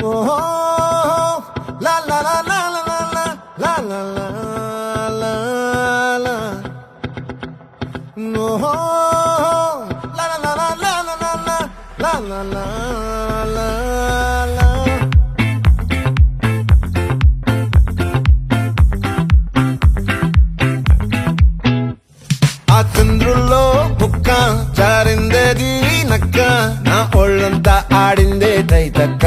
ఓహో లా లా లా లా లా లా లా లా లా ఓహో లా లా లా లా లా లా లా లా లా లా. ఆ చంద్రుల్లో బుక్క జారిందేది నక్క, నా ఒళ్ళంతా ఆడిందే తైతక్క.